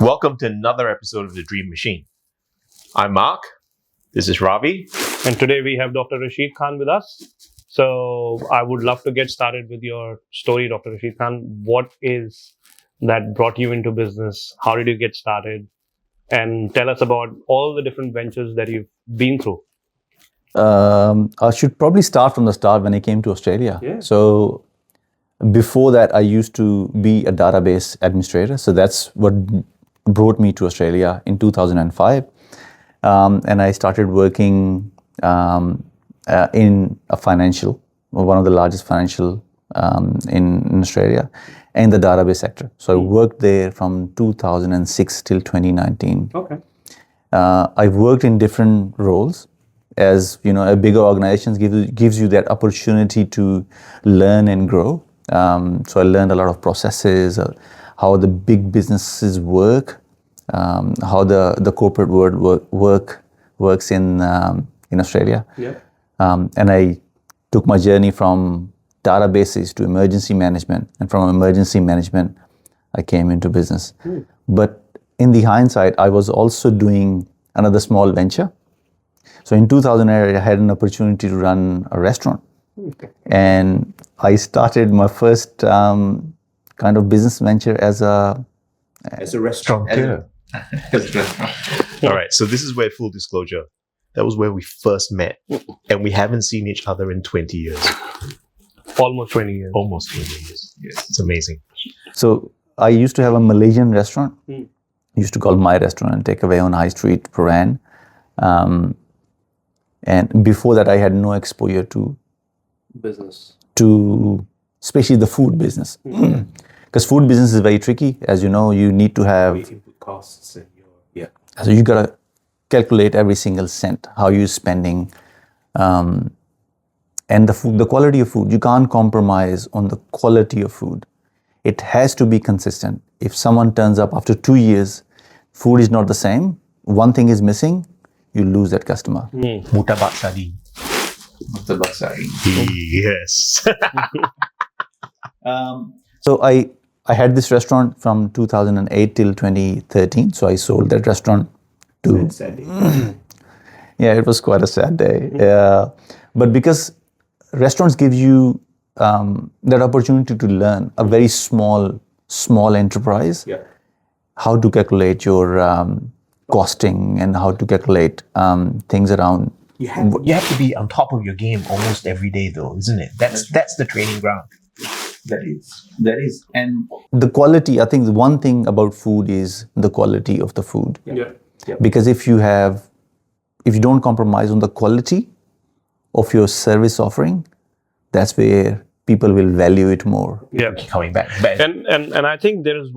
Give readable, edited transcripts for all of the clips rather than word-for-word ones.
Welcome to another episode of The Dream Machine. I'm Mark. This is Ravi. And today we have Dr. Rashid Khan with us. So I would love to get started with your story, Dr. Rashid Khan. What is that brought you into business? How did you get started? And tell us about all the different ventures that you've been through. I should probably start from the start when I came to Australia. Yeah. So before that, I used to be a database administrator. So that's what brought me to Australia in 2005. And I started working in a financial, one of the largest financial in Australia, in the database sector. So I worked there from 2006 till 2019. Okay. I've worked in different roles. As you know, a bigger organization gives you that opportunity to learn and grow. So I learned a lot of processes, how the big businesses work, how the corporate world works in Australia. Yeah. And I took my journey from databases to emergency management, and from emergency management, I came into business. But in the hindsight, I was also doing another small venture. So in 2008, I had an opportunity to run a restaurant. Okay. And I started my first kind of business venture as a restaurant. All right, so this is where, full disclosure, that was where we first met, and we haven't seen each other in 20 years. Almost 20 years. Almost 20 years. Yes, it's amazing. So I used to have a Malaysian restaurant. Used to call my restaurant and take away on High Street, Prahran. And before that, I had no exposure to especially the food business. Because food business is very tricky. As you know, you need to have Input costs and so you got to calculate every single cent, how you're spending. And the quality of food, you can't compromise on the quality of food. It has to be consistent. If someone turns up after 2 years, food is not the same, one thing is missing, you lose that customer. Murtabak sardine. Yes. So I had this restaurant from 2008 till 2013. So I sold that restaurant to... Yeah, it was quite a sad day. But because restaurants give you that opportunity to learn, a very small enterprise, how to calculate your costing and how to calculate things around. You have to be on top of your game almost every day, though, isn't it? That's the training ground. That is. And the quality, I think the one thing about food is the quality of the food. Yeah. Because if you don't compromise on the quality of your service offering, that's where people will value it more. Yeah. Coming back. And I think there is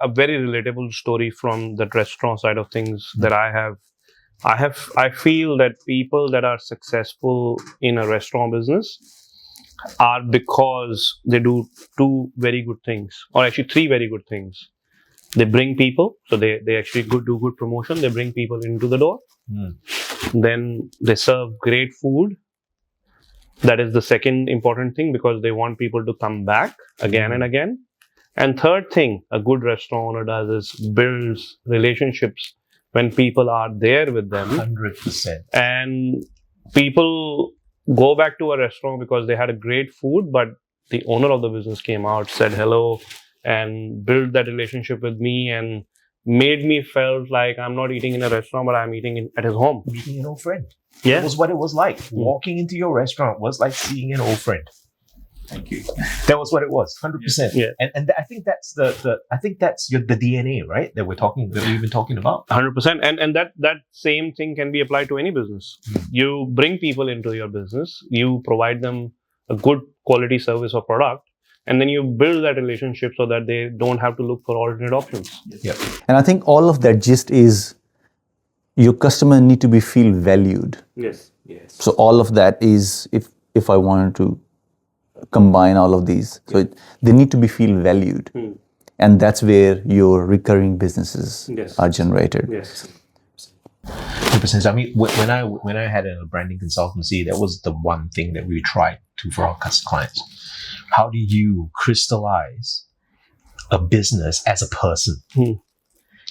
a very relatable story from the restaurant side of things that I feel that people that are successful in a restaurant business are because they do two very good things, or actually three very good things. They bring people, so they actually do good promotion. They bring people into the door. Then they serve great food. That is the second important thing, because they want people to come back again and again. And third thing a good restaurant owner does is builds relationships when people are there with them. 100%. And people go back to a restaurant because they had a great food, but the owner of the business came out, said hello, and built that relationship with me and made me felt like I'm not eating in a restaurant, but I'm eating at his home. Meeting an old friend. Yeah. It was what it was like. Walking into your restaurant was like seeing an old friend. Thank you. That was what it was, 100%. Yeah. And I think that's the DNA, right? That we've been talking about. 100%. And that same thing can be applied to any business. You bring people into your business, you provide them a good quality service or product, and then you build that relationship so that they don't have to look for alternate options. Yeah. And I think all of that gist is your customer need to feel valued. Yes. So all of that is, if I wanted to combine all of these, so they need to feel valued. And that's where your recurring businesses are generated. Yes. 100%. I mean, when I had a branding consultancy, that was the one thing that we tried to for our clients. How do you crystallize a business as a person?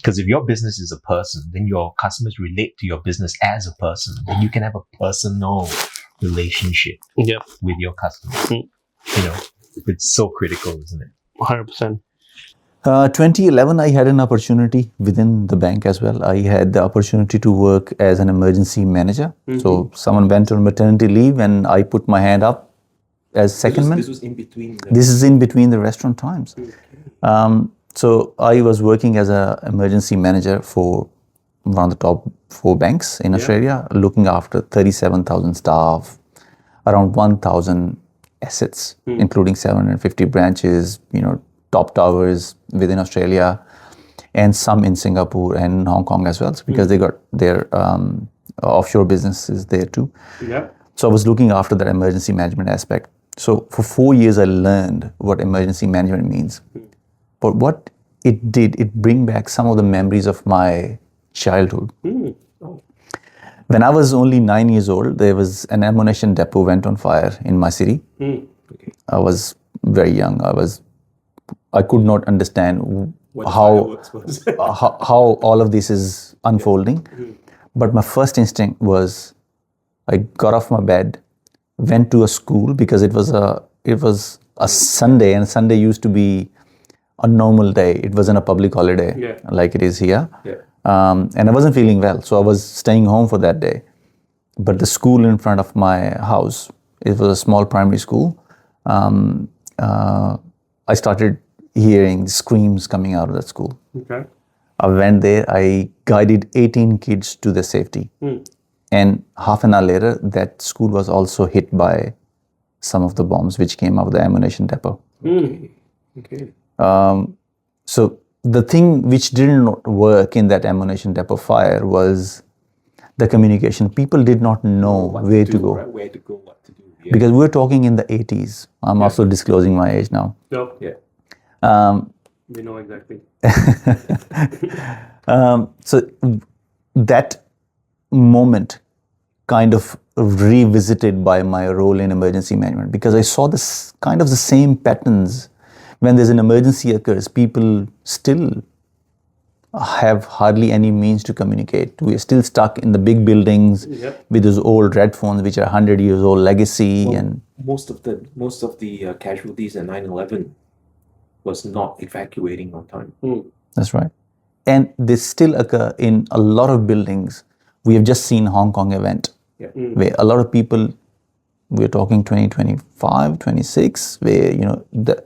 Because if your business is a person, then your customers relate to your business as a person. Then you can have a personal relationship Yep. with your customers. Mm. You know, it's so critical, isn't it? 100%. 2011, I had an opportunity within the bank as well. I had the opportunity to work as an emergency manager. So someone went on maternity leave and I put my hand up as second man. This was in between. This is in between the restaurant times. So I was working as an emergency manager for one of the top 4 banks in Australia, looking after 37,000 staff, around 1,000 assets, including 750 branches, top towers within Australia, and some in Singapore and Hong Kong as well, because they got their offshore businesses there too. Yeah. So I was looking after that emergency management aspect. So for 4 years, I learned what emergency management means. But what it did, it bring back some of the memories of my childhood. When I was only 9 years old, there was an ammunition depot went on fire in my city. I was very young. I could not understand how all of this is unfolding. But my first instinct was, I got off my bed, went to a school because it was a Sunday, and Sunday used to be a normal day. It wasn't a public holiday like it is here. And I wasn't feeling well, so I was staying home for that day. But the school in front of my house, it was a small primary school. I started hearing screams coming out of that school. Okay. I went there, I guided 18 kids to their safety. And half an hour later, that school was also hit by some of the bombs which came out of the ammunition depot. Okay. So the thing which didn't work in that ammunition depot fire was the communication. People did not know where to go. Right? Where to go, what to do. Yeah. Because we're talking in the 80s. I'm also disclosing my age now. Nope. Yeah. We know exactly. So that moment kind of revisited by my role in emergency management, because I saw this kind of the same patterns. When there's an emergency occurs, people still have hardly any means to communicate. We are still stuck in the big buildings with those old red phones, which are 100 years old legacy. And most of the casualties in 9/11 was not evacuating on time. That's right. And they still occur in a lot of buildings. We have just seen Hong Kong event, where a lot of people, we're talking 2025, 26, where, the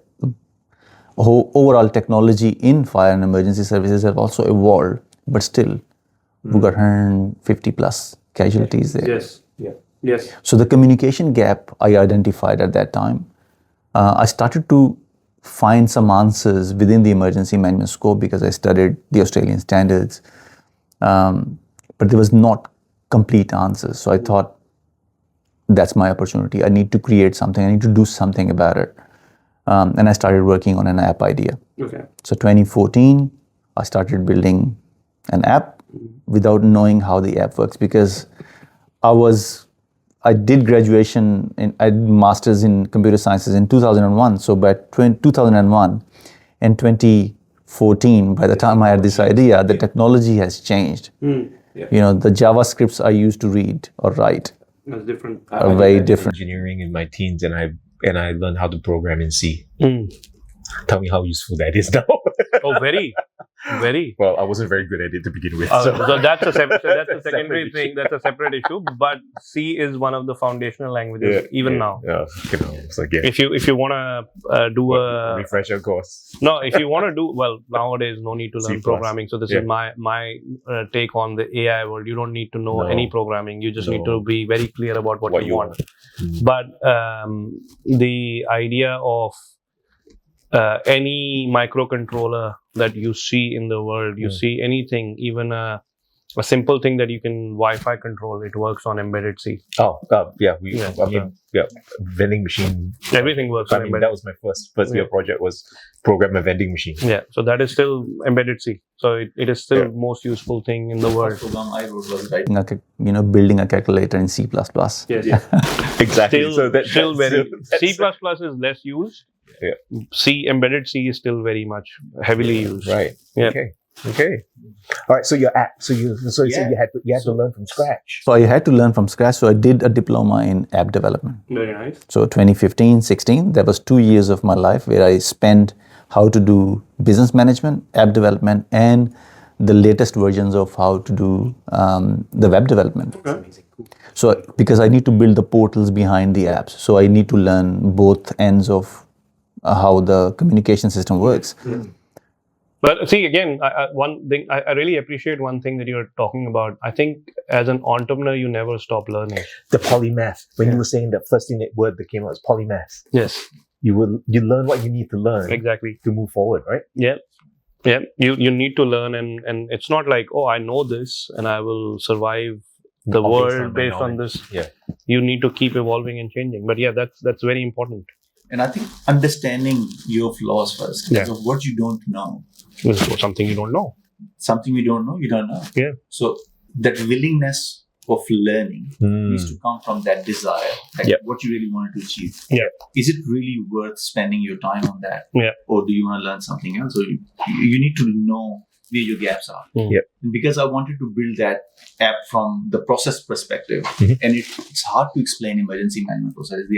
overall technology in fire and emergency services have also evolved, but still we got 150 plus casualties there. Yes. Yeah. Yes. So the communication gap I identified at that time, I started to find some answers within the emergency management scope because I studied the Australian standards, but there was not complete answers. So I thought, that's my opportunity. I need to create something. I need to do something about it. And I started working on an app idea. Okay. So 2014, I started building an app without knowing how the app works, because I did graduation, I did masters in computer sciences in 2001. So by 2001 and 2014, by the time I had this idea, the technology has changed. The JavaScripts I used to read or write That's different. are very different. Engineering in my teens, and I learned how to program in C. Tell me how useful that is now. Oh, very. Well, I wasn't very good at it to begin with. So that's a secondary separate thing. That's a separate issue. But C is one of the foundational languages now. Yeah, so again, If you want to do a refresher course. No, if you want to do, well, nowadays no need to learn C++. programming. So this is my take on the AI world. You don't need to know any programming. You just need to be very clear about what you want. But the idea of any microcontroller that you see in the world, you see anything, even a simple thing that you can Wi-Fi control, it works on embedded C. Vending machine. Everything works on embedded. That was my first year project, was program a vending machine. Yeah, so that is still embedded C. So it is still most useful thing in the world. The program I wrote was writing building a calculator in C++. Yes. Exactly. Still very C++ is less used. C embedded C is still very much heavily used. Right. Yeah. Okay. Okay. All right. So your app. So you had to learn from scratch. So I had to learn from scratch. So I did a diploma in app development. Very nice. So 2015, 16, that was 2 years of my life where I spent how to do business management, app development, and the latest versions of how to do the web development. That's amazing. Cool. So because I need to build the portals behind the apps, so I need to learn both ends of how the communication system works. But see, again, one thing I really appreciate one thing that you're talking about. I think as an entrepreneur, you never stop learning. The polymath. When you were saying the first thing word that came out was polymath. Yes, You learn what you need to learn exactly. to move forward, right? Yeah. You need to learn, and it's not like, oh, I know this and I will survive the All based on world my based on knowledge. this. Yeah. You need to keep evolving and changing. But yeah, that's very important. And I think understanding your flaws first, Yeah. because of what you don't know. This is something you don't know. Something you don't know, you don't know. Yeah. So that willingness of learning needs to come from that desire, like Yep. what you really wanted to achieve. Yeah. Is it really worth spending your time on that? Yeah. Or do you want to learn something else? Or you need to know where your gaps are. Yep. And because I wanted to build that app from the process perspective, and it's hard to explain emergency management processes.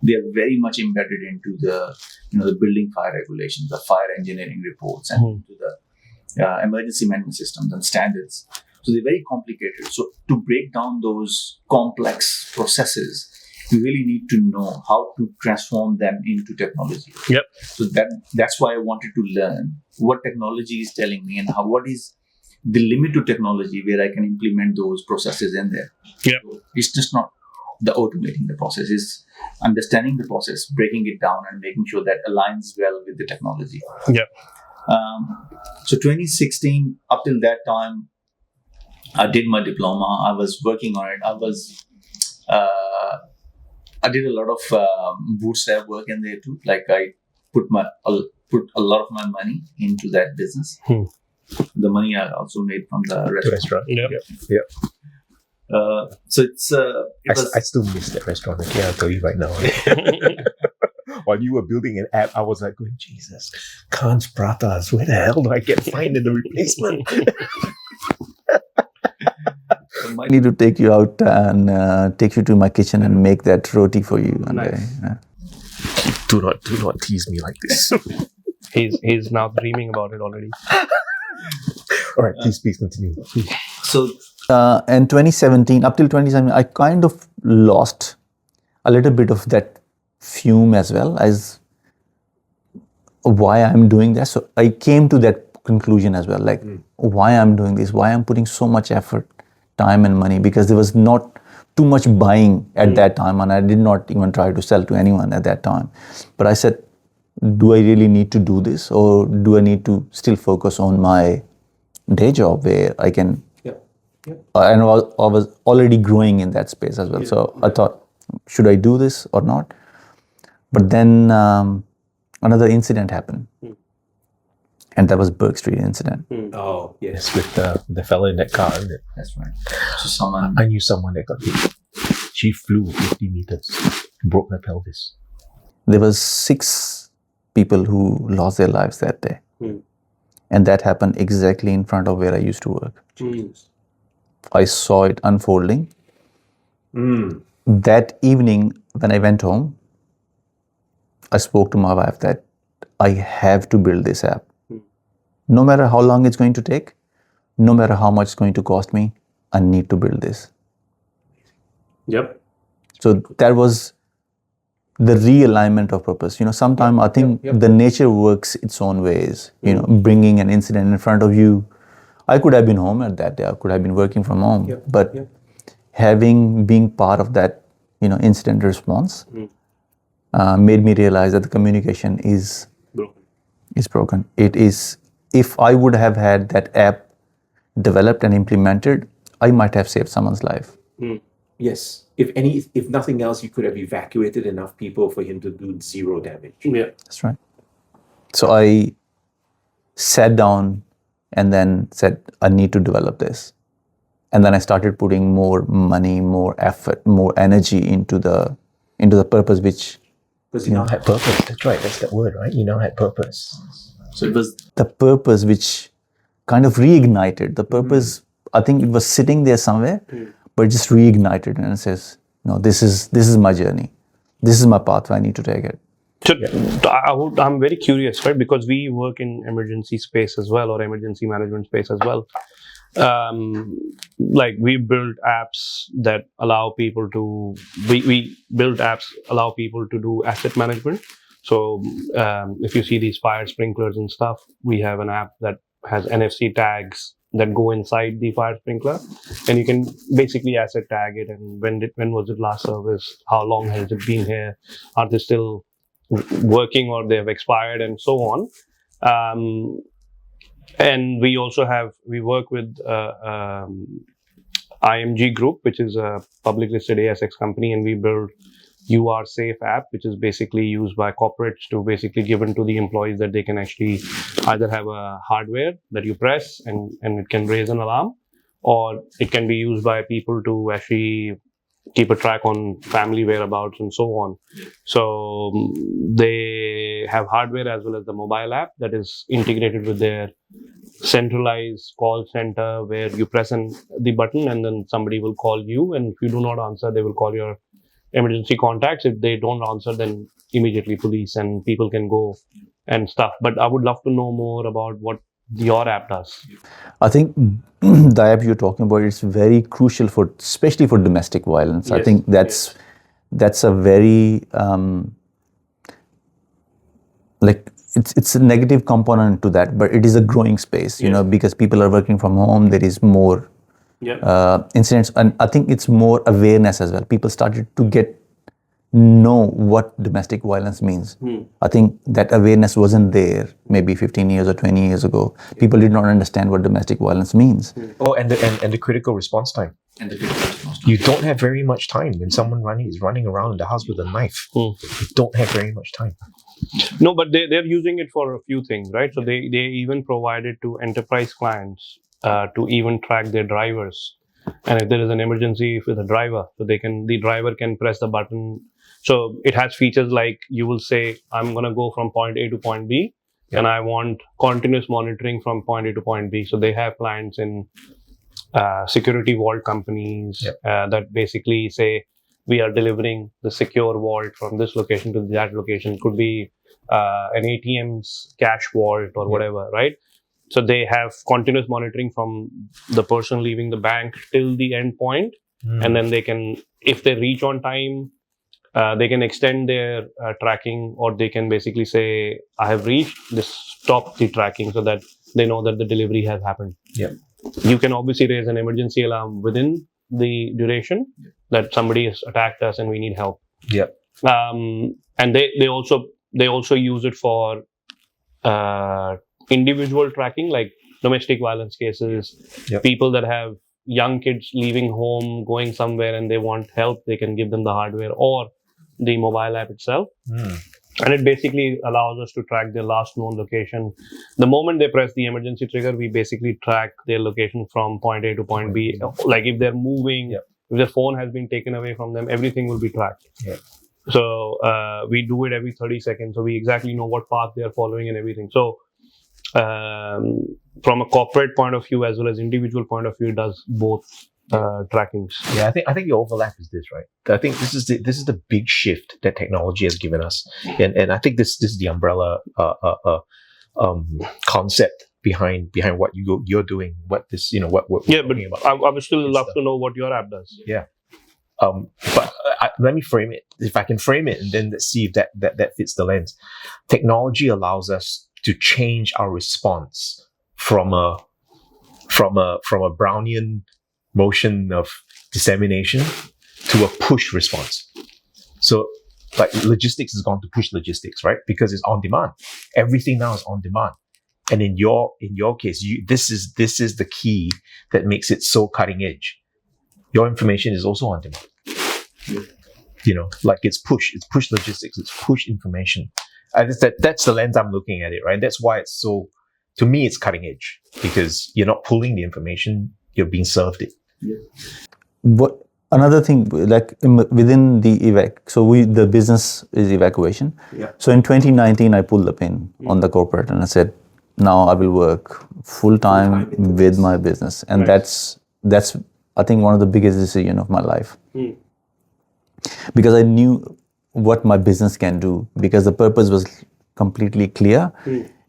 They are very much embedded into the building fire regulations, the fire engineering reports, and into the emergency management systems and standards. So they're very complicated. So to break down those complex processes, you really need to know how to transform them into technology. Yep. So that's why I wanted to learn what technology is telling me and what is the limit to technology where I can implement those processes in there. Yep. So it's just not the automating the process, is understanding the process, breaking it down, and making sure that aligns well with the technology. Yeah. So 2016, up till that time, I did my diploma. I was working on it. I did a lot of bootstrap work in there too. Like I put a lot of my money into that business. The money I also made from the restaurant. Yeah. So it's I still miss that restaurant. Okay, I'll tell you right now. While you were building an app, I was like going, Jesus, Khan's Pratas, where the hell do I find in the replacement? I need to take you out and take you to my kitchen and make that roti for you one day. Yeah. Do not tease me like this. He's now dreaming about it already. All right, please continue. So in 2017, up till 2017, I kind of lost a little bit of that fume as well as why I'm doing that. So I came to that conclusion as well, like why I'm doing this, why I'm putting so much effort, time and money, because there was not too much buying at that time, and I did not even try to sell to anyone at that time. But I said, do I really need to do this, or do I need to still focus on my day job where I can and I was already growing in that space as well. So I thought, should I do this or not? But then another incident happened. And that was Bourke Street incident. Oh, yes. It's with the fella in that car, isn't it? That's right. So I knew someone that got hit. She flew 50 meters, broke her pelvis. There was 6 people who lost their lives that day. And that happened exactly in front of where I used to work. I saw it unfolding. That evening, when I went home, I spoke to my wife that I have to build this app. No matter how long it's going to take, no matter how much it's going to cost me, I need to build this. Yep. So that was the realignment of purpose. Sometimes I think the nature works its own ways. Bringing an incident in front of you. I could have been home at that day. I could have been working from home. But being part of that, incident response made me realize that the communication is broken. It is. If I would have had that app developed and implemented, I might have saved someone's life. Yes. If nothing else, you could have evacuated enough people for him to do 0 damage. Yeah. That's right. So I sat down and then said, I need to develop this. And then I started putting more money, more effort, more energy into the purpose, which Because you now had purpose. That's right. That's that word, right? You now had purpose. So it was the purpose which kind of reignited. The purpose, I think it was sitting there somewhere, but it just reignited and it says, no, this is my journey. This is my path. I need to take it. So I'm very curious, right? Because we work in emergency space as well, or emergency management space as well. Like we build apps that allow people to, we build apps allow people to do asset management. So if you see these fire sprinklers and stuff, we have an app that has NFC tags that go inside the fire sprinkler, and you can basically asset tag it, and when was it last serviced, how long has it been here, are they still working or they have expired, and so on. And we also we work with IMG Group, which is a public listed ASX company, and we build UR Safe app, which is basically used by corporates to basically given to the employees that they can actually either have a hardware that you press and it can raise an alarm, or it can be used by people to actually keep a track on family whereabouts and so on. So they have hardware as well as the mobile app that is integrated with their centralized call center, where you press the button and then somebody will call you, and if you do not answer, they will call your emergency contacts. If they don't answer, then immediately police and people can go and stuff. But I would love to know more about what your app does. I think the app you're talking about is very crucial especially for domestic violence. Yes, I think that's a very like it's a negative component to that, but it is a growing space, you know, because people are working from home. There is more incidents, and I think it's more awareness as well. People started to know what domestic violence means. I think that awareness wasn't there maybe 15 years or 20 years ago. People did not understand what domestic violence means. Oh, and the critical response time. You don't have very much time when someone is running around in the house with a knife. You don't have very much time. No, but they're using it for a few things, right? So they even provided to enterprise clients to even track their drivers, and if there is an emergency with a driver, so the driver can press the button. So it has features like you will say, I'm going to go from point A to point B, and I want continuous monitoring from point A to point B. So they have clients in security vault companies that basically say, we are delivering the secure vault from this location to that location. It could be an ATM's cash vault or whatever, right? So they have continuous monitoring from the person leaving the bank till the end point. And then they can, if they reach on time, they can extend their tracking, or they can basically say, I have reached, just stop the tracking so that they know that the delivery has happened. Yeah. You can obviously raise an emergency alarm within the duration that somebody has attacked us and we need help. Yeah. And they also use it for individual tracking, like domestic violence cases, people that have young kids leaving home, going somewhere and they want help, they can give them the hardware or the mobile app itself. And it basically allows us to track their last known location. The moment they press the emergency trigger, we basically track their location from point A to point B. Like if they're moving, if their phone has been taken away from them, everything will be tracked. So we do it every 30 seconds. So we exactly know what path they're following and everything. So from a corporate point of view as well as individual point of view, it does both trackings. Yeah, I think the overlap is this, right? I think this is the big shift that technology has given us, and I think this is the umbrella concept behind what you're doing, what this what we're talking about. I would still love to know what your app does. Yeah. But let me frame it. If I can frame it, and then let's see if that fits the lens. Technology allows us to change our response from a Brownian motion of dissemination to a push response. So, like logistics has gone to push logistics, right? Because it's on demand. Everything now is on demand. And in your case, this is the key that makes it so cutting edge. Your information is also on demand. Like it's push logistics, it's push information. That's the lens I'm looking at it, right? That's why it's so, to me, it's cutting edge, because you're not pulling the information, you're being served it. What another thing, like within the the business is evacuation. So in 2019, I pulled the pin on the corporate and I said, now I will work full-time Full-time into with this. my business. And Right. that's I think one of the biggest decisions of my life. Mm. Because I knew what my business can do, because the purpose was completely clear.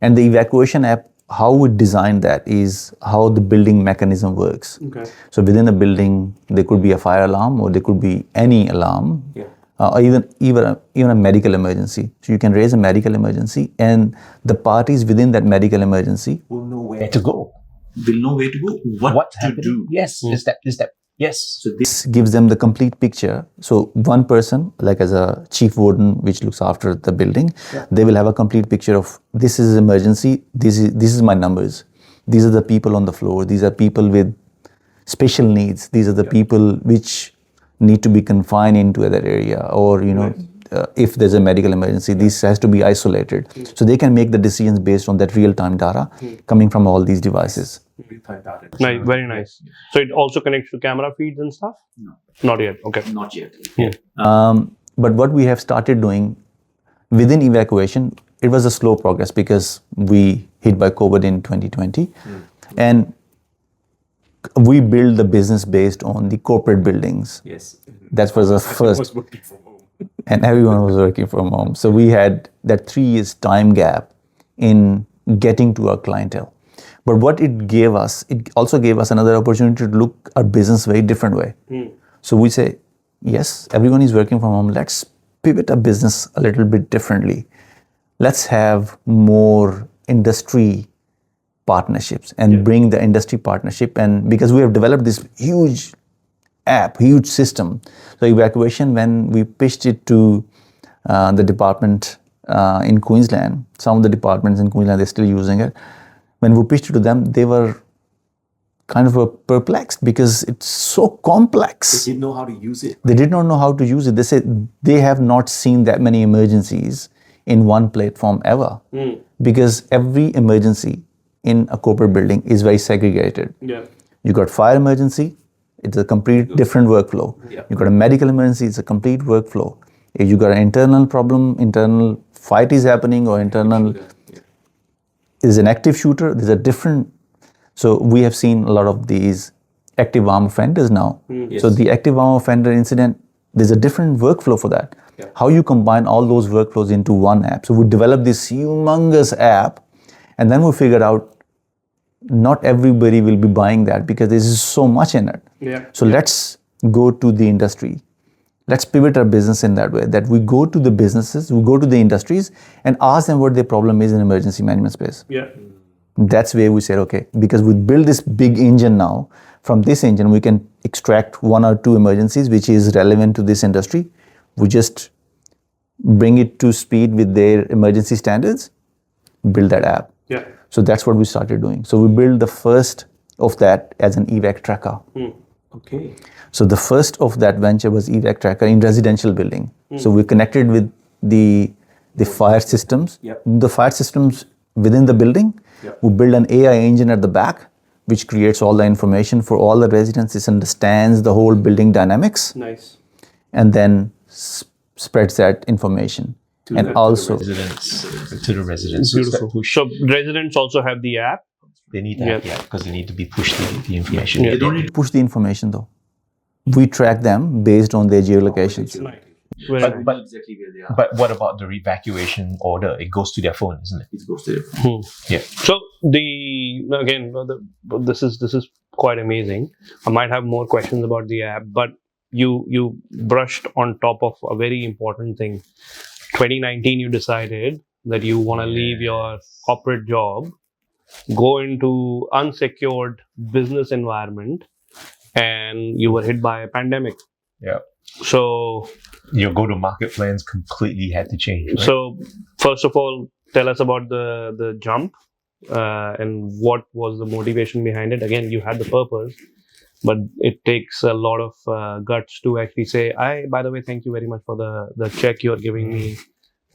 And the evacuation app, how we designed that is how the building mechanism works. Okay. So within a building, there could be a fire alarm or there could be any alarm, Yeah. or even a medical emergency. So you can raise a medical emergency, and the parties within that medical emergency We'll know Where where to go? we'll know where to go. What's to happening? do. Yes, is that yes. So this gives them the complete picture. So one person, like as a chief warden, which looks after the building, they will have a complete picture of this is emergency. This is my numbers. These are the people on the floor. These are people with special needs. These are the people which need to be confined into that area, or if there's a medical emergency, this has to be isolated. So they can make the decisions based on that real-time data coming from all these devices. real-time data. Nice, very nice. So it also connects to camera feeds and stuff? No, Not yet. Okay. not yet. But what we have started doing within evacuation, it was a slow progress because we hit by COVID in 2020. And we built the business based on the corporate buildings. Yes. That was the I first, was working from home. and everyone was working from home. So we had that 3 years time gap in getting to our clientele. But what it gave us, it also gave us another opportunity to look at business very different way. So we say, yes, everyone is working from home. Let's pivot our business a little bit differently. Let's have more industry partnerships and bring the industry partnership. And because we have developed this huge app, huge system. So evacuation, when we pitched it to the department in Queensland, some of the departments in Queensland, they're still using it. When we pitched it to them, they were kind of perplexed because it's so complex. They didn't know how to use it. They did not know how to use it. They said they have not seen that many emergencies in one platform ever. Because every emergency in a corporate building is very segregated. Yeah. You got fire emergency, it's a complete different workflow. Yeah. You got a medical emergency, it's a complete workflow. If you got an internal problem, internal fight is happening, or internal is an active shooter, there's a different. So we have seen a lot of these active arm offenders now. Yes. So the active arm offender incident, there's a different workflow for that. Yeah. How you combine all those workflows into one app. So we developed this humongous app, and then we figured out not everybody will be buying that because there's so much in it. Yeah. So let's go to the industry. Let's pivot our business in that way, that we go to the businesses, we go to the industries and ask them what their problem is in emergency management space. Yeah. That's where we said, okay, because we build this big engine now, from this engine we can extract 1 or 2 emergencies which is relevant to this industry. We just bring it to speed with their emergency standards, build that app. Yeah. So that's what we started doing. So we built the first of that as an evac tracker. Okay. So the first of that venture was evac tracker in residential building. So we connected with the fire systems, Yep. the fire systems within the building. Yep. We build an AI engine at the back, which creates all the information for all the residents. It understands the whole building dynamics Nice. and then spreads that information. And the also, To the residents. So it's that Beautiful. push. So residents also have the app. They need that, Yeah. because they need to be pushed the information. Yeah. They don't need to push the information though. We track them based on their geolocations. Nice. But- Very nice. but- exactly where they are. But what about the evacuation order? It goes to their phone, isn't it? It goes to them. So this is quite amazing. I might have more questions about the app, but you brushed on top of a very important thing. 2019, you decided that you want to leave your corporate job, go into unsecured business environment, and you were hit by a pandemic. Yeah. So Your go-to-market plans completely had to change. Right? So, first of all, tell us about the jump and what was the motivation behind it. Again, you had the purpose, but it takes a lot of guts to actually say, by the way, thank you very much for the check you're giving me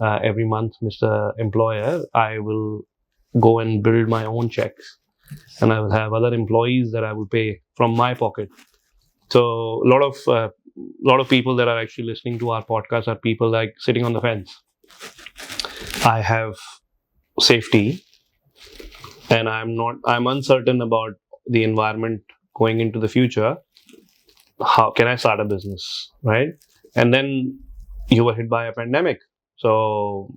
every month, Mr. Employer. I will go and build my own checks, and I will have other employees that I will pay from my pocket. So, a lot of people that are actually listening to our podcast are people like sitting on the fence. I have safety. and I'm uncertain about the environment going into the future. How can I start a business, right? And then you were hit by a pandemic. So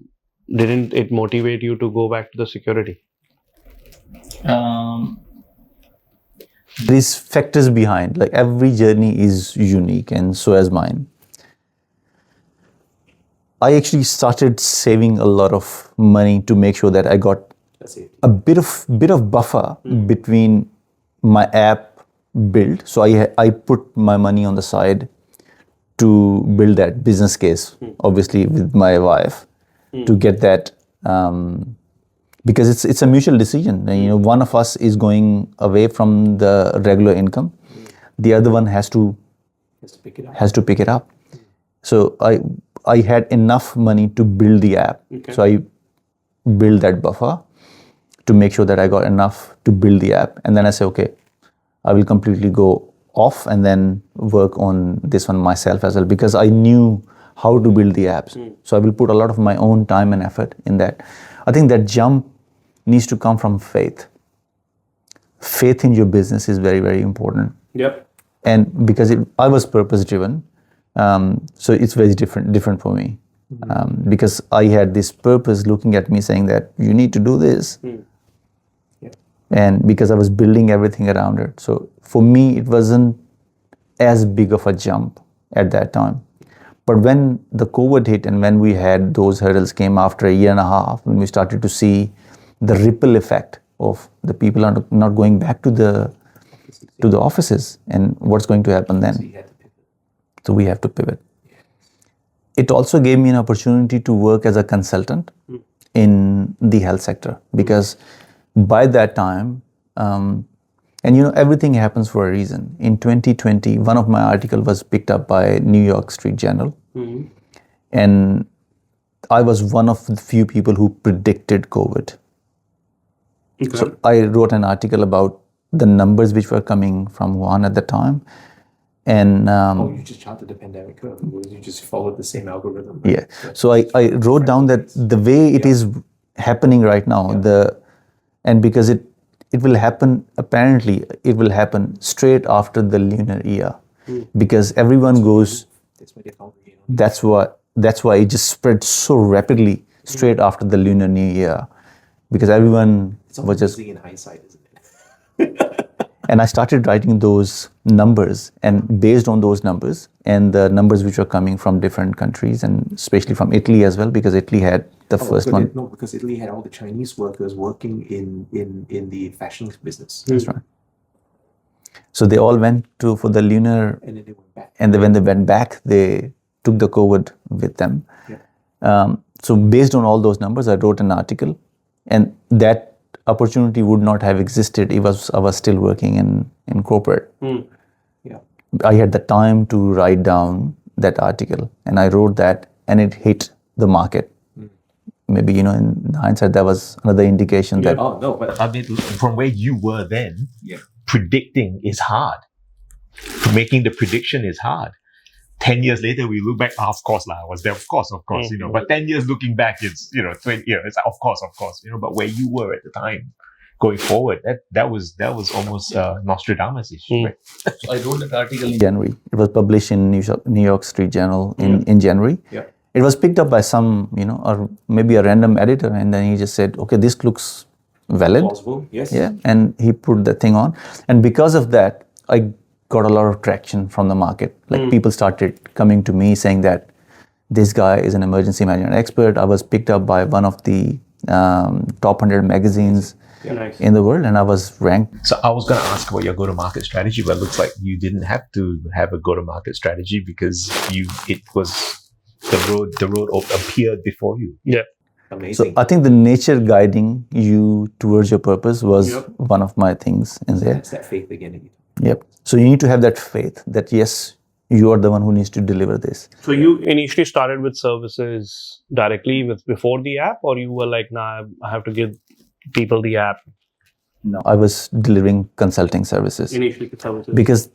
didn't it motivate you to go back to the security? These factors behind, like every journey is unique, and so is mine. I actually started saving a lot of money to make sure that I got a bit of buffer between my app build. So I put my money on the side to build that business case, obviously with my wife, to get that, because it's a mutual decision. And, one of us is going away from the regular income, the other one has to pick it up. So I had enough money to build the app. Okay. So I built that buffer to make sure that I got enough to build the app. And then I say, okay, I will completely go off and then work on this one myself as well, because I knew how to build the apps. So I will put a lot of my own time and effort in that. I think that jump needs to come from faith. Faith in your business is very, very important. Yep. And because I was purpose driven, so it's very different for me. Because I had this purpose looking at me saying that you need to do this. And because I was building everything around it. So for me, it wasn't as big of a jump at that time. But when the COVID hit and when we had those hurdles came after a year and a half, when we started to see the ripple effect of the people are not going back to the offices, and what's going to happen then? So we have to pivot. It also gave me an opportunity to work as a consultant in the health sector, because by that time, and everything happens for a reason. In 2020, one of my articles was picked up by New York Street Journal, and I was one of the few people who predicted COVID. Okay. So I wrote an article about the numbers which were coming from Wuhan at the time. And you just charted the pandemic curve. You just followed the same algorithm. Right? Yeah. So I wrote down that the way it is happening right now, and because it will happen, apparently it will happen straight after the lunar year, because everyone goes. That's why it just spread so rapidly straight after the lunar new year, because everyone was just in hindsight, isn't it? And I started writing those numbers, and based on those numbers and the numbers which were coming from different countries, and especially from Italy as well, because Italy had the first one. No, because Italy had all the Chinese workers working in the fashion business. That's right. So they all went for the lunar, and then they went back. And when they went back, they took the COVID with them. Yeah. So based on all those numbers, I wrote an article, and that opportunity would not have existed if I was still working in corporate. Yeah. I had the time to write down that article, and I wrote that, and it hit the market. Maybe, in hindsight, that was another indication that... Oh, no, but I mean, from where you were then, predicting is hard. Making the prediction is hard. 10 years later, we look back, of course, I was there, of course, but 10 years looking back, it's, 20, it's like, of course, but where you were at the time, going forward, that was almost Nostradamus-ish, right? So I wrote that article in January. It was published in New York Street Journal in January. Yeah. It was picked up by some, or maybe a random editor, and then he just said, okay, this looks valid. Plausible, yes. Yeah, and he put the thing on. And because of that, I got a lot of traction from the market. Like people started coming to me saying that this guy is an emergency management expert. I was picked up by one of the top 100 magazines in the world, and I was ranked. So I was going to ask about your go-to-market strategy, but it looks like you didn't have to have a go-to-market strategy, because it was the road appeared before you. Yeah. Amazing. So I think the nature guiding you towards your purpose was one of my things in there. That's that faith again. Yep. So you need to have that faith that, yes, you are the one who needs to deliver this. So you initially started with services directly before the app, or you were like, nah, I have to give people the app? No, I was delivering consulting services. Initially services. Because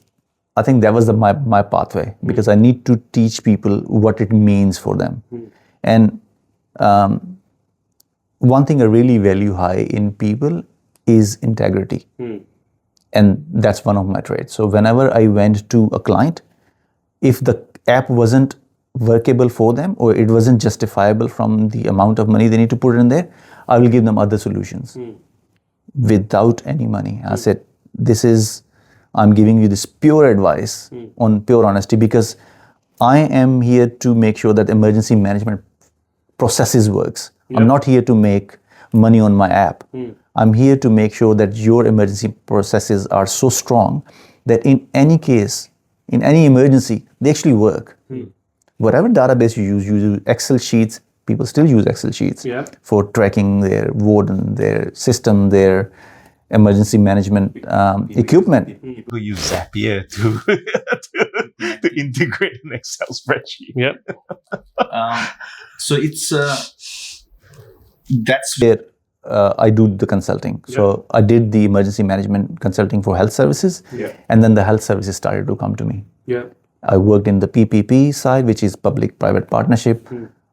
I think that was my pathway, because I need to teach people what it means for them. And one thing I really value high in people is integrity. And that's one of my traits. So whenever I went to a client, if the app wasn't workable for them or it wasn't justifiable from the amount of money they need to put in there, I will give them other solutions without any money. I said, I'm giving you this pure advice on pure honesty, because I am here to make sure that emergency management processes works. I'm not here to make money on my app. I'm here to make sure that your emergency processes are so strong that in any case, in any emergency, they actually work. Whatever database you use Excel sheets. People still use Excel sheets for tracking their warden, their system, their emergency management equipment. People use Zapier to integrate an Excel spreadsheet. Yep. So that's where I do the consulting. So I did the emergency management consulting for health services, and then the health services started to come to me. I worked in the PPP side, which is public-private partnership.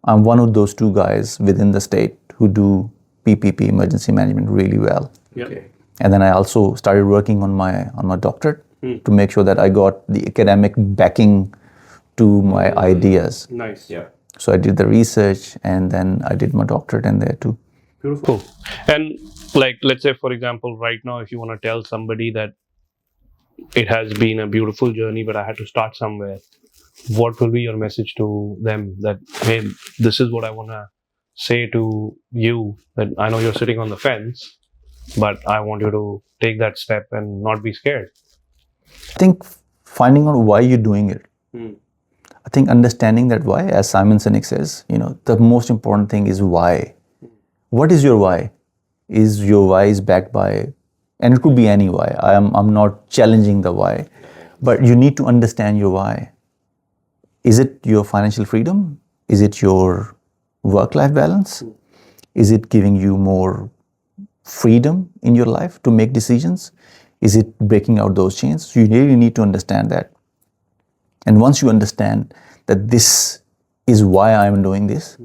I'm one of those two guys within the state who do PPP, emergency management, really well. And then I also started working on my doctorate to make sure that I got the academic backing to my ideas. Nice. So I did the research, and then I did my doctorate in there too. Beautiful. And like, let's say, for example, right now, if you want to tell somebody that it has been a beautiful journey, but I had to start somewhere, what will be your message to them that, hey, this is what I want to say to you, that I know you're sitting on the fence, but I want you to take that step and not be scared? I think finding out why you're doing it. I think understanding that why, as Simon Sinek says, the most important thing is why. What is your why? Is your why is backed by, and it could be any why. I'm not challenging the why, but you need to understand your why. Is it your financial freedom? Is it your work-life balance? Is it giving you more freedom in your life to make decisions? Is it breaking out those chains? So you really need to understand that. And once you understand that this is why I'm doing this,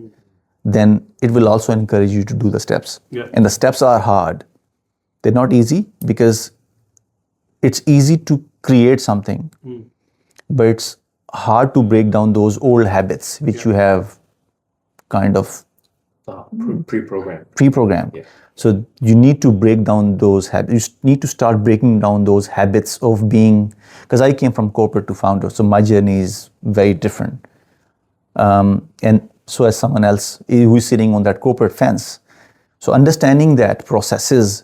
then it will also encourage you to do the steps. And the steps are hard. They're not easy, because it's easy to create something, but it's hard to break down those old habits which you have kind of pre-programmed. So you need to break down those habits. You need to start breaking down those habits of being, because I came from corporate to founder, so my journey is very different. And so as someone else who is sitting on that corporate fence, so understanding that processes,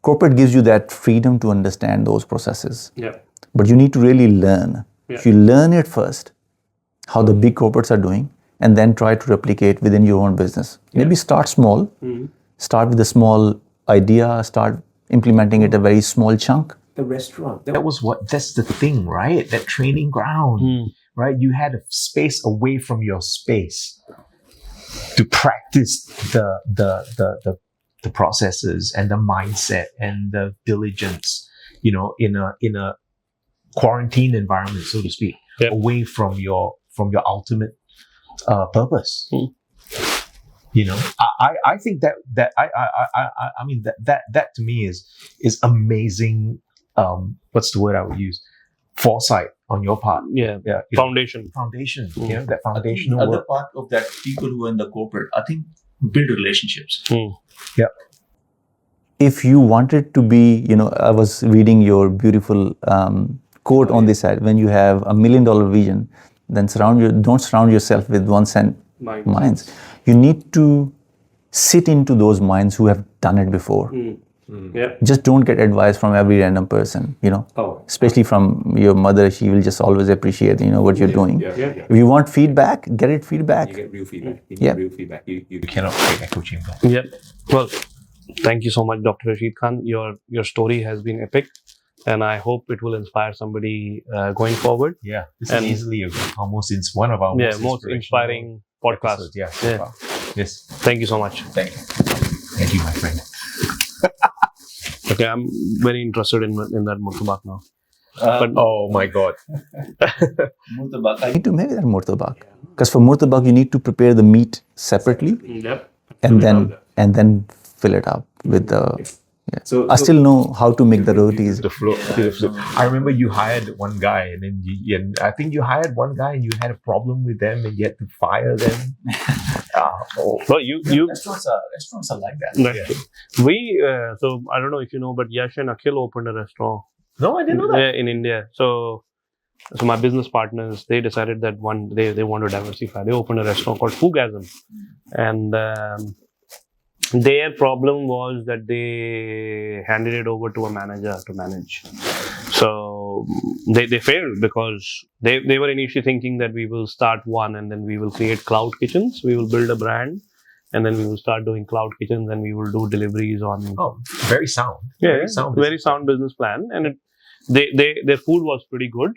corporate gives you that freedom to understand those processes. But you need to really learn. If you learn it first, how the big corporates are doing, and then try to replicate within your own business. Maybe start small, start with a small idea, start implementing it a very small chunk. The restaurant. That's the thing, right? That training ground, right? You had a space away from your space to practice the processes and the mindset and the diligence, in a quarantine environment, so to speak, away from your ultimate purpose. I think that to me is amazing. What's the word I would use? Foresight on your part. Foundation. That foundational Other work. part of that, people who are in the corporate, I think, build relationships. If you wanted to be, I was reading your beautiful quote on this side. When you have $1 million vision, then don't surround yourself with 1 cent minds. You need to sit into those minds who have done it before. Just don't get advice from every random person, especially from your mother. She will just always appreciate, what you're doing. If you want feedback, get feedback. You get real feedback. You need real feedback. You cannot fake echo chamber. Well, thank you so much, Dr. Rashid Khan. Your story has been epic, and I hope it will inspire somebody going forward. This is easily one of our most inspiring podcasts. Yes. Thank you so much. Thank you, my friend. Okay, I'm very interested in that murtabak now. But oh my God. Murtabak. I need to make that murtabak. Because for murtabak, you need to prepare the meat separately. And then fill it up with the Yeah. So I still know how to make the rotis. The flow. I remember you hired one guy, and then and I think you hired one guy, and you had a problem with them, and you had to fire them. Well, you restaurants are like that. we so I don't know if you know, but Yash and Akhil opened a restaurant No, I didn't know that. in India. So my business partners, they decided that they want to diversify. They opened a restaurant called Fugasm, and their problem was that they handed it over to a manager to manage. So they failed because they were initially thinking that we will start one and then we will create cloud kitchens. We will build a brand and then we will start doing cloud kitchens and we will do deliveries on. Oh, very sound. Yeah, Very sound. sound business plan. And their food was pretty good.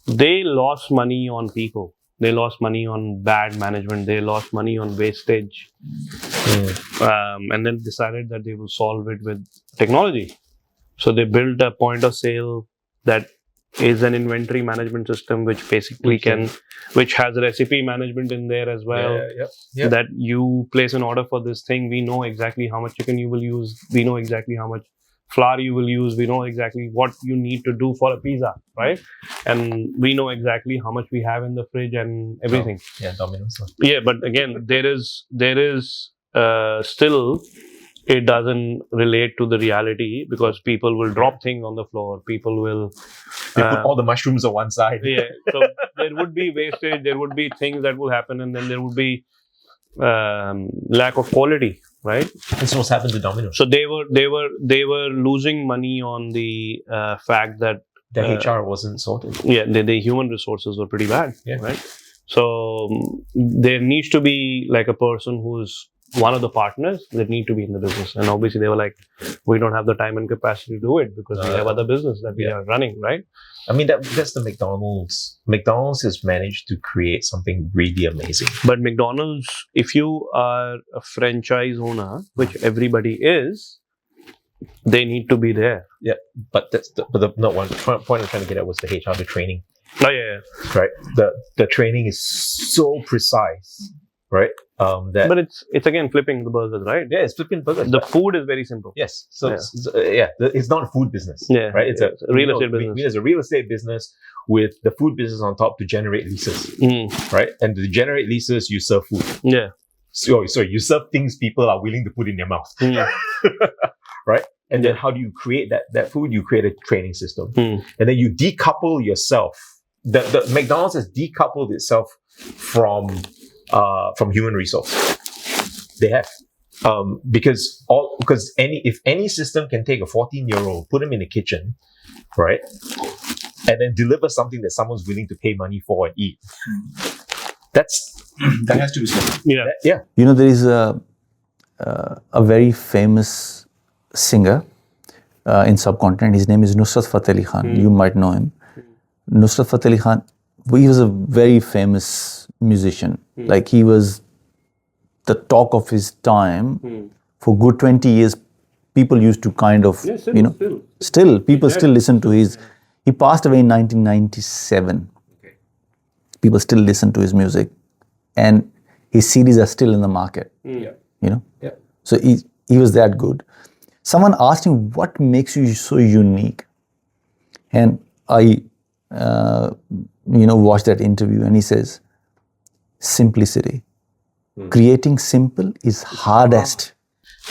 They lost money on people. They lost money on bad management. They lost money on wastage. And then decided that they will solve it with technology. So they built a point of sale that is an inventory management system, which basically which has recipe management in there as well. Yeah. That you place an order for this thing, we know exactly how much chicken you will use. We know exactly how much flour you will use. We know exactly what you need to do for a pizza, right? And we know exactly how much we have in the fridge and everything. Yeah, Domino's. Yeah, but again, there is still, it doesn't relate to the reality because people will drop things on the floor. People will They put all the mushrooms on one side. yeah. So there would be wastage. There would be things that will happen, and then there would be lack of quality, right? This what's happened to Domino's. So they were losing money on the fact that The HR wasn't sorted. yeah, the human resources were pretty bad, right? So there needs to be like a person who's one of the partners that need to be in the business, and obviously they were like, we don't have the time and capacity to do it because we have other business that we are running, right? I mean, that's the McDonald's. McDonald's has managed to create something really amazing. But McDonald's, if you are a franchise owner, which everybody is, they need to be there. Yeah, but the point I'm trying to get at was the HR, the training. Oh yeah. Right. The training is so precise, right? But it's again flipping the burgers, right? Yeah, it's flipping burgers. The food is very simple. Yes. So it's not a food business. Yeah. Right. It's a real estate business. It's a real estate business with the food business on top to generate leases. Right. And to generate leases, you serve food. Yeah. So you serve things people are willing to put in their mouth. Right. And then how do you create that food? You create a training system, and then you decouple yourself. The McDonald's has decoupled itself from human resource. They have because if any system can take a 14-year-old, put him in a kitchen, right, and then deliver something that someone's willing to pay money for and eat. That has to be something. Yeah. You know, there is a very famous singer in subcontinent. His name is Nusrat Fateh Ali Khan. You might know him. Nusrat Fateh Ali Khan, he was a very famous musician. Like, he was the talk of his time. For good 20 years, people used to kind of, people still listen to his. He passed away in 1997. Okay. People still listen to his music, and his CDs are still in the market. You know, so he was that good. Someone asked him, "What makes you so unique?" And I, watched that interview, and he says, "Simplicity. Creating simple is hardest."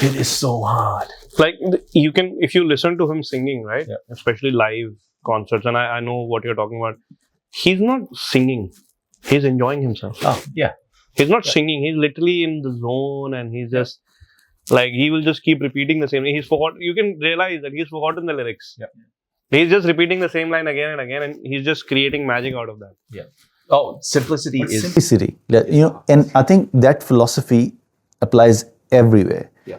It is so hard. Like you can, if you listen to him singing, right? Yeah. Especially live concerts, and I know what you're talking about. He's not singing; he's enjoying himself. Oh, yeah. He's not singing; he's literally in the zone, and he's just like he will just keep repeating the same. He's forgot. You can realize that he's forgotten the lyrics. Yeah. He's just repeating the same line again and again, and he's just creating magic out of that. Yeah. Oh, simplicity is simplicity. And I think that philosophy applies everywhere. Yeah.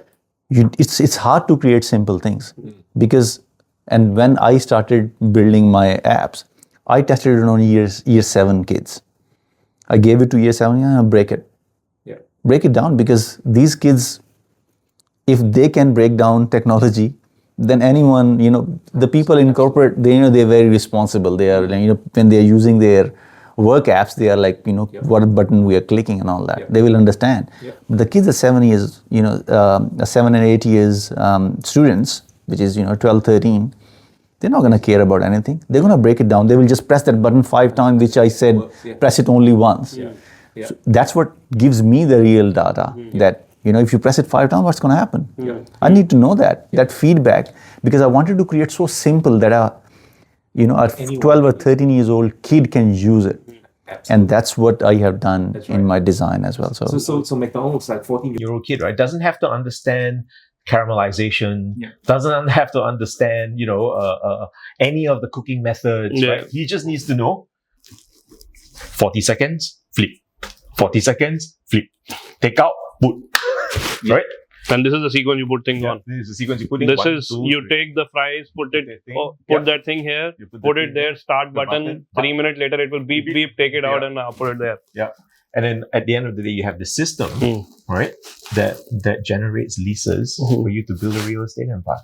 It's hard to create simple things because, and when I started building my apps, I tested it on year 7 kids. I gave it to year 7, break it. Yeah. Break it down, because these kids, if they can break down technology, then anyone, the people in corporate, they're very responsible. They are, when they're using their work apps, they are like, what button we are clicking and all that. Yeah. They will understand. Yeah. But the kids are 7 years, 7 and 8 years students, which is, 12, 13, they're not going to care about anything. They're going to break it down. They will just press that button 5 times, which I said, press it only once. Yeah. Yeah. So that's what gives me the real data, that, if you press it 5 times, what's going to happen? Yeah. I need to know that feedback, because I wanted to create so simple that a 12 or 13 years old kid can use it. Absolutely. And that's what I have done That's in right. my design as well. So McDonald's, like 14-year-old kid, right, doesn't have to understand caramelization, Yeah. doesn't have to understand, any of the cooking methods, right? He just needs to know 40 seconds, flip. 40 seconds, flip. Take out, put. Right? And this is the sequence you put things on. This is the sequence you put in. This 1, is 2, you 3. take the fries, put Yeah. that thing here, You put the it thing there, here, start the button. 3 minutes later, it will beep, beep, take it out Yeah. and put it there. Yeah. And then at the end of the day, you have the system, right, that generates leases for you to build a real estate empire.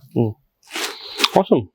Awesome.